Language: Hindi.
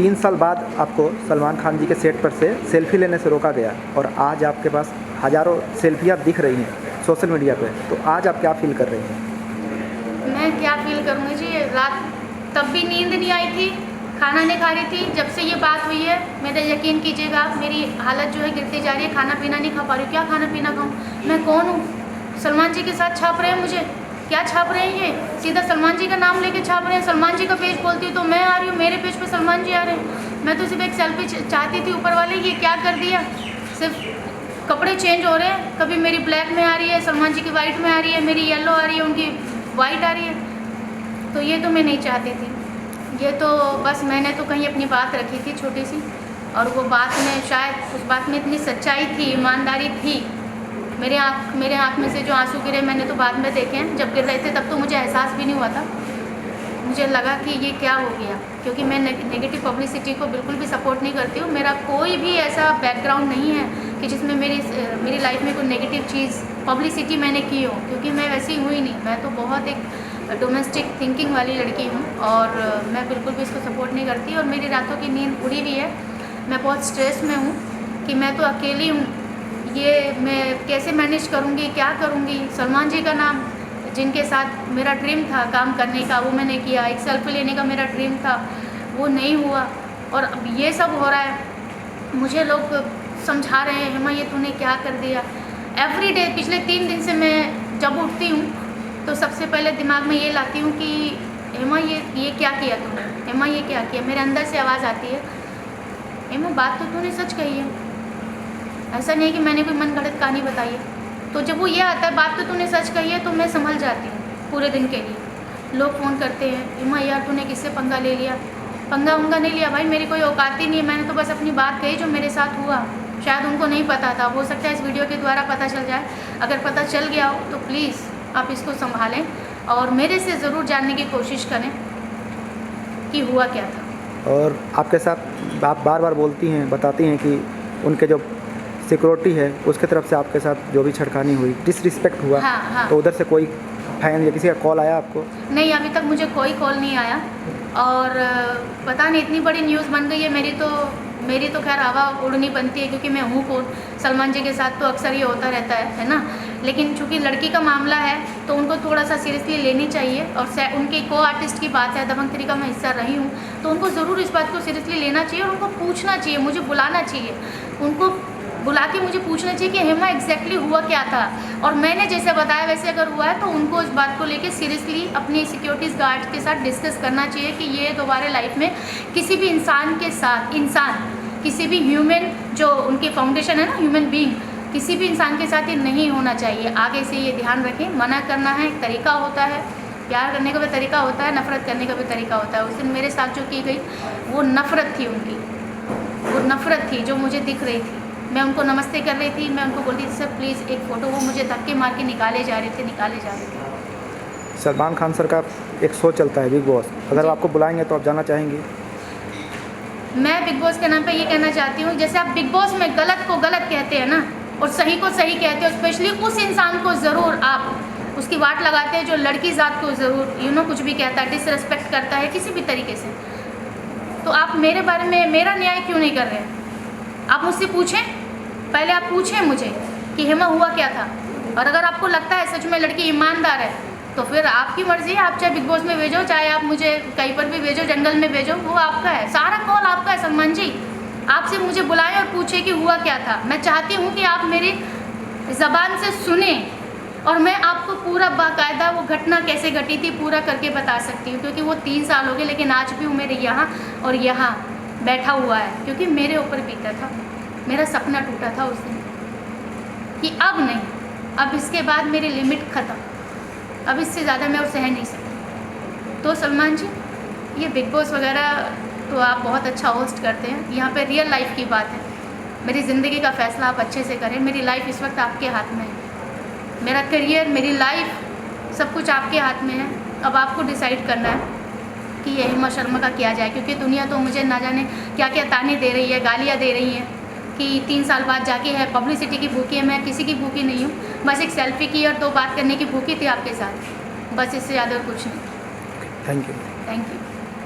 3 साल बाद आपको सलमान खान जी के सेट पर से सेल्फ़ी लेने से रोका गया और आज आपके पास हज़ारों सेल्फियाँ दिख रही हैं सोशल मीडिया पे, तो आज आप क्या फ़ील कर रही हैं? मैं क्या फ़ील करूँगी जी, रात तब भी नींद नहीं आई थी, खाना नहीं खा रही थी। जब से ये बात हुई है, मेरा यकीन कीजिएगा आप, मेरी हालत जो है गिरती जा रही है, खाना पीना नहीं खा पा रही हूँ। क्या खाना पीना खाऊँ? मैं कौन हूँ? सलमान जी के साथ छाप रहे हैं मुझे, क्या छाप रहे हैं ये? सीधा सलमान जी का नाम लेके छाप रहे हैं। सलमान जी का पेज खोलती हूँ तो मैं आ रही हूँ, मेरे पेज पे सलमान जी आ रहे हैं। मैं तो सिर्फ एक सेल्फी चाहती थी, ऊपर वाले ये क्या कर दिया? सिर्फ कपड़े चेंज हो रहे हैं, कभी मेरी ब्लैक में आ रही है, सलमान जी की वाइट में आ रही है, मेरी येलो आ रही है, उनकी वाइट आ रही है। तो ये तो मैं नहीं चाहती थी। ये तो बस मैंने तो कहीं अपनी बात रखी थी छोटी सी, और वो बात में शायद उस बात में इतनी सच्चाई थी, ईमानदारी थी। मेरे आँख में से जो आंसू गिरे मैंने तो बाद में देखे हैं। जब गिर रहे थे तब तो मुझे एहसास भी नहीं हुआ था। मुझे लगा कि ये क्या हो गया, क्योंकि मैं नेगेटिव पब्लिसिटी को बिल्कुल भी सपोर्ट नहीं करती हूँ। मेरा कोई भी ऐसा बैकग्राउंड नहीं है कि जिसमें मेरी लाइफ में कोई नेगेटिव चीज़ पब्लिसिटी मैंने की हो, क्योंकि मैं वैसी हुई नहीं। मैं तो बहुत एक डोमेस्टिक थिंकिंग वाली लड़की हूँ और मैं बिल्कुल भी इसको सपोर्ट नहीं करती। और मेरी रातों की नींद उड़ी हुई है। मैं बहुत स्ट्रेस में हूँ कि मैं तो अकेली हूँ, ये मैं कैसे मैनेज करूँगी, क्या करूँगी? सलमान जी का नाम, जिनके साथ मेरा ड्रीम था काम करने का, वो मैंने किया। एक सेल्फी लेने का मेरा ड्रीम था, वो नहीं हुआ। और अब ये सब हो रहा है। मुझे लोग समझा रहे हैं, हेमा ये तूने क्या कर दिया? एवरी डे पिछले 3 दिन से मैं जब उठती हूँ तो सबसे पहले दिमाग में ये लाती हूँ कि हेमा ये क्या किया तूने? हेमा ये क्या किया? मेरे अंदर से आवाज़ आती है, हेमा बात तो तूने सच कही है, ऐसा नहीं है कि मैंने कोई मन गढ़ंत कहानी बताई है। तो जब वो ये आता है, बात तो तूने सच कही है, तो मैं संभल जाती हूँ पूरे दिन के लिए। लोग फ़ोन करते हैं, हेमा यार तूने किससे पंगा ले लिया? पंगा वंगा नहीं लिया भाई, मेरी कोई औकात ही नहीं है। मैंने तो बस अपनी बात कही जो मेरे साथ हुआ। शायद उनको नहीं पता था, हो सकता है इस वीडियो के द्वारा पता चल जाए। अगर पता चल गया हो तो प्लीज़ आप इसको संभालें और मेरे से ज़रूर जानने की कोशिश करें कि हुआ क्या था। और आपके साथ आप बार बार बोलती हैं, बताती हैं कि उनके जो सिक्योरिटी है उसके तरफ से आपके साथ जो भी छेड़खानी हुई, डिसरिस्पेक्ट हुआ। हाँ। तो उधर से कोई फैन या किसी का कॉल आया आपको? नहीं, अभी तक मुझे कोई कॉल नहीं आया। और पता नहीं इतनी बड़ी न्यूज़ बन गई है। मेरी तो खैर हवा उड़नी बनती है, क्योंकि मैं हूँ कौन। सलमान जी के साथ तो अक्सर ये होता रहता है ना। लेकिन चूंकि लड़की का मामला है तो उनको थोड़ा सा सीरियसली लेनी चाहिए। और उनके को आर्टिस्ट की बात है, दबंग 3 का मैं हिस्सा रही हूँ, तो उनको ज़रूर इस बात को सीरियसली लेना चाहिए और उनको पूछना चाहिए, मुझे बुलाना चाहिए। उनको बुला के मुझे पूछना चाहिए कि हेमा एग्जैक्टली हुआ क्या था। और मैंने जैसे बताया वैसे अगर हुआ है तो उनको इस बात को लेके सीरियसली अपनी सिक्योरिटीज़ गार्ड के साथ डिस्कस करना चाहिए कि ये दोबारा लाइफ में किसी भी इंसान के साथ, किसी भी ह्यूमन जो उनकी फाउंडेशन है ना, ह्यूमन बीइंग, किसी भी इंसान के साथ ये नहीं होना चाहिए। आगे से ये ध्यान रखें। मना करना है एक तरीका होता है, प्यार करने का भी तरीका होता है, नफ़रत करने का भी तरीका होता है। उस दिन मेरे साथ जो की गई वो नफ़रत थी, उनकी वो नफ़रत थी जो मुझे दिख रही थी। मैं उनको नमस्ते कर रही थी, मैं उनको बोलती थी सर प्लीज़ एक फ़ोटो। वो मुझे धक्के मार के निकाले जा रहे थे। सलमान खान सर का एक शो चलता है बिग बॉस, अगर आपको बुलाएंगे तो आप जाना चाहेंगी? मैं बिग बॉस के नाम पे ये कहना चाहती हूँ, जैसे आप बिग बॉस में गलत को गलत कहते हैं ना और सही को सही कहते हो, स्पेशली उस इंसान को ज़रूर आप उसकी वाट लगाते हैं जो लड़की ज़ात को ज़रूर कुछ भी कहता है, डिसरिस्पेक्ट करता है किसी भी तरीके से। तो आप मेरे बारे में मेरा न्याय क्यों नहीं कर रहे हैं? आप मुझसे पूछें, पहले आप पूछें मुझे कि हेमा हुआ क्या था। और अगर आपको लगता है सच में लड़की ईमानदार है तो फिर आपकी मर्ज़ी है, आप चाहे बिग बॉस में भेजो, चाहे आप मुझे कहीं पर भी भेजो, जंगल में भेजो, वो आपका है। सारा कॉल आपका है सलमान जी। आपसे मुझे बुलाएं और पूछें कि हुआ क्या था। मैं चाहती हूँ कि आप मेरी ज़बान से सुने और मैं आपको पूरा बाकायदा वो घटना कैसे घटी थी पूरा करके बता सकती हूँ, क्योंकि वो 3 साल हो गए लेकिन आज भी वो मेरे यहाँ और यहाँ बैठा हुआ है, क्योंकि मेरे ऊपर बीता था। मेरा सपना टूटा था उस दिन कि अब नहीं, अब इसके बाद मेरी लिमिट ख़त्म, अब इससे ज़्यादा मैं और सह नहीं सकती। तो सलमान जी, ये बिग बॉस वगैरह तो आप बहुत अच्छा होस्ट करते हैं, यहाँ पे रियल लाइफ की बात है। मेरी ज़िंदगी का फ़ैसला आप अच्छे से करें। मेरी लाइफ इस वक्त आपके हाथ में है, मेरा करियर, मेरी लाइफ, सब कुछ आपके हाथ में है। अब आपको डिसाइड करना है कि ये हेमा शर्मा का किया जाए, क्योंकि दुनिया तो मुझे ना जाने क्या क्या ताने दे रही है, गालियाँ दे रही हैं कि 3 साल बाद जाके है, पब्लिसिटी की भूखी है। मैं किसी की भूखी नहीं हूँ, बस एक सेल्फी की और 2 बात करने की भूखी थी आपके साथ, बस इससे ज़्यादा कुछ नहीं। Thank you. Thank you.